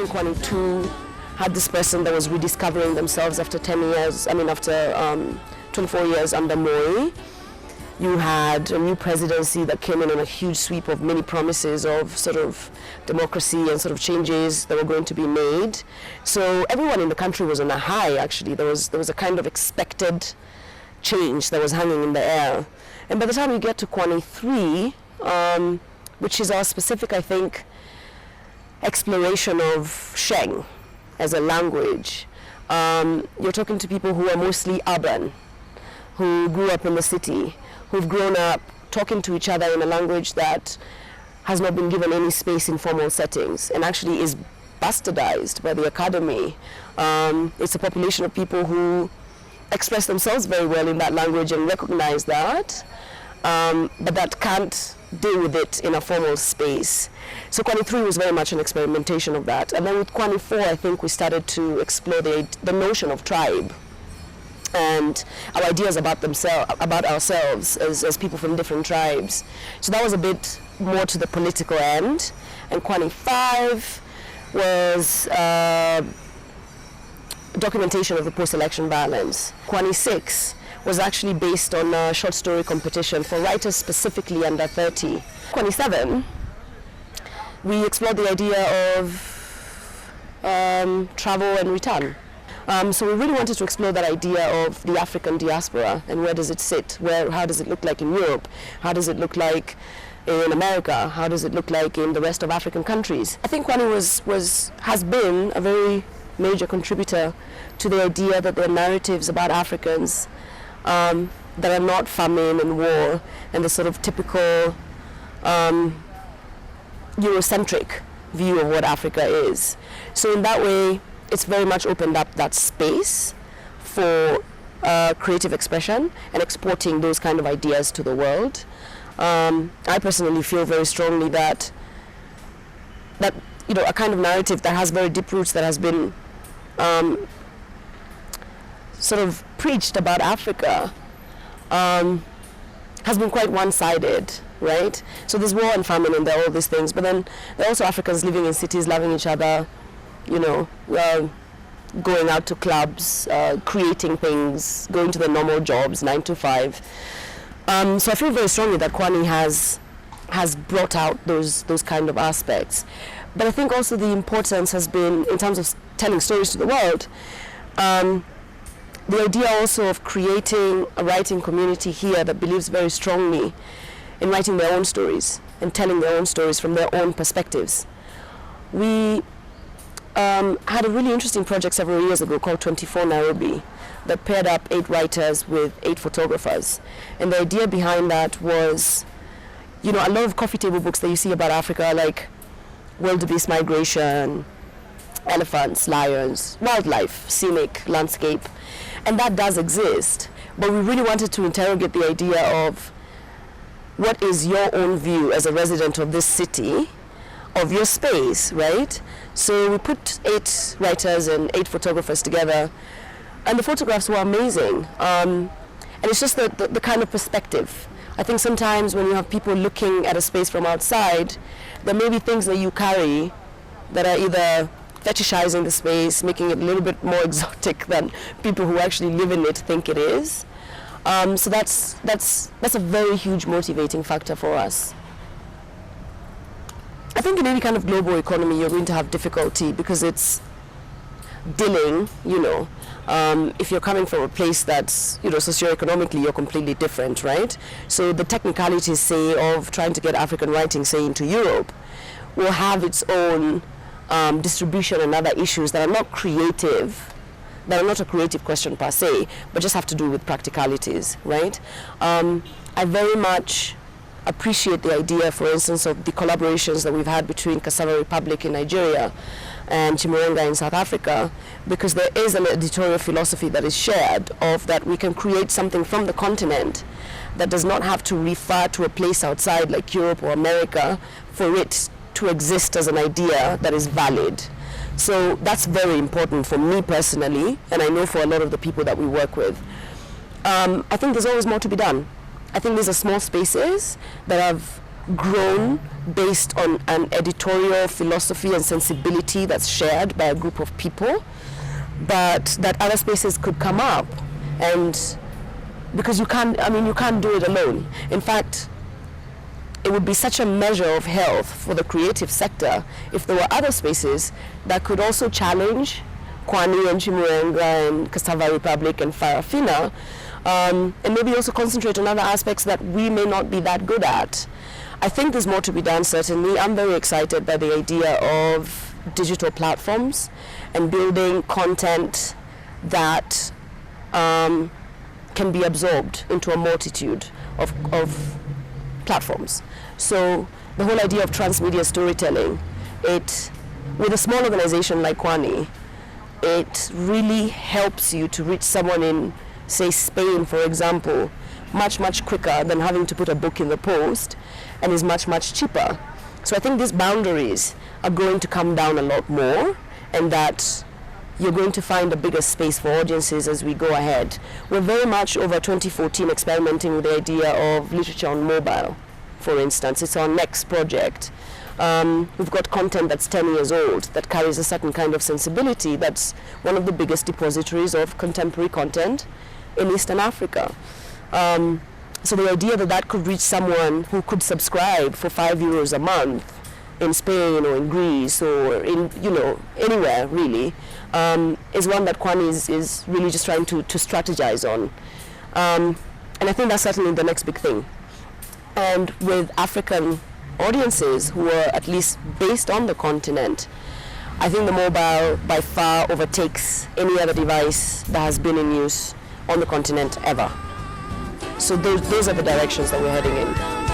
Kwani 2 had this person that was rediscovering themselves after 10 years, after 24 years under Moi. You had a new presidency that came in on a huge sweep of many promises of sort of democracy and sort of changes that were going to be made. So everyone in the country was on a high, actually. There was a kind of expected change that was hanging in the air. And by the time you get to Kwani 3, which is our specific, I think, exploration of Sheng as a language, you're talking to people who are mostly urban, who grew up in the city, who've grown up talking to each other in a language that has not been given any space in formal settings and actually is bastardized by the academy. It's a population of people who express themselves very well in that language and recognize that, but that can't deal with it in a formal space. So Kwani 3 was very much an experimentation of that. And then with Kwani 4, I think we started to explore the notion of tribe and our ideas about ourselves as people from different tribes. So that was a bit more to the political end. And Kwani 5 was documentation of the post-election violence. Kwani 6 was actually based on a short story competition for writers specifically under 30. Kwani 7, we explored the idea of travel and return. So we really wanted to explore that idea of the African diaspora and where does it sit, how does it look like in Europe, how does it look like in America, how does it look like in the rest of African countries. I think Kwani has been a very major contributor to the idea that there are narratives about Africans that are not famine and war and the sort of typical Eurocentric view of what Africa is. So in that way, it's very much opened up that space for creative expression and exporting those kind of ideas to the world. I personally feel very strongly that a kind of narrative that has very deep roots, that has been sort of preached about Africa, has been quite one-sided, right? So there's war and famine and there are all these things, but then there are also Africans living in cities, loving each other, going out to clubs, creating things, going to their normal jobs, 9 to 5. So I feel very strongly that Kwani has brought out those kind of aspects. But I think also the importance has been, in terms of telling stories to the world, the idea also of creating a writing community here that believes very strongly in writing their own stories and telling their own stories from their own perspectives. We had a really interesting project several years ago called 24 Nairobi that paired up 8 writers with 8 photographers. And the idea behind that was, a lot of coffee table books that you see about Africa, like wildebeest migration, elephants, lions, wildlife, scenic landscape, and that does exist. But we really wanted to interrogate the idea of what is your own view as a resident of this city, of your space, right? So we put 8 writers and 8 photographers together, and the photographs were amazing. And it's just the kind of perspective. I think sometimes when you have people looking at a space from outside, there may be things that you carry that are either fetishizing the space, making it a little bit more exotic than people who actually live in it think it is. So that's a very huge motivating factor for us. I think in any kind of global economy, you're going to have difficulty because it's dealing, if you're coming from a place that's, socioeconomically you're completely different, right? So the technicalities, say, of trying to get African writing, say, into Europe will have its own distribution and other issues that are not creative, that are not a creative question per se, but just have to do with practicalities, right? I very much appreciate the idea, for instance, of the collaborations that we've had between Cassava Republic in Nigeria and Chimurenga in South Africa, because there is an editorial philosophy that is shared of that we can create something from the continent that does not have to refer to a place outside like Europe or America for it to exist as an idea that is valid. So that's very important for me personally, and I know for a lot of the people that we work with. I think there's always more to be done. I think these are small spaces that have grown based on an editorial philosophy and sensibility that's shared by a group of people, but that other spaces could come up, and because you can't do it alone. In fact, it would be such a measure of health for the creative sector if there were other spaces that could also challenge Kwani and Chimurenga and Cassava Republic and Farafina, and maybe also concentrate on other aspects that we may not be that good at. I think there's more to be done, certainly. I'm very excited by the idea of digital platforms and building content that can be absorbed into a multitude of platforms. So the whole idea of transmedia storytelling, with a small organization like Kwani, it really helps you to reach someone in, say, Spain, for example, much, much quicker than having to put a book in the post, and is much, much cheaper. So I think these boundaries are going to come down a lot more, and that you're going to find a bigger space for audiences as we go ahead. We're very much over 2014 experimenting with the idea of literature on mobile, for instance. It's our next project. We've got content that's 10 years old that carries a certain kind of sensibility that's one of the biggest depositories of contemporary content in Eastern Africa. So the idea that that could reach someone who could subscribe for €5 a month in Spain or in Greece or in, anywhere really, is one that Kwani is really just trying to strategize on. And I think that's certainly the next big thing. And with African audiences who are at least based on the continent, I think the mobile by far overtakes any other device that has been in use on the continent ever. So those are the directions that we're heading in.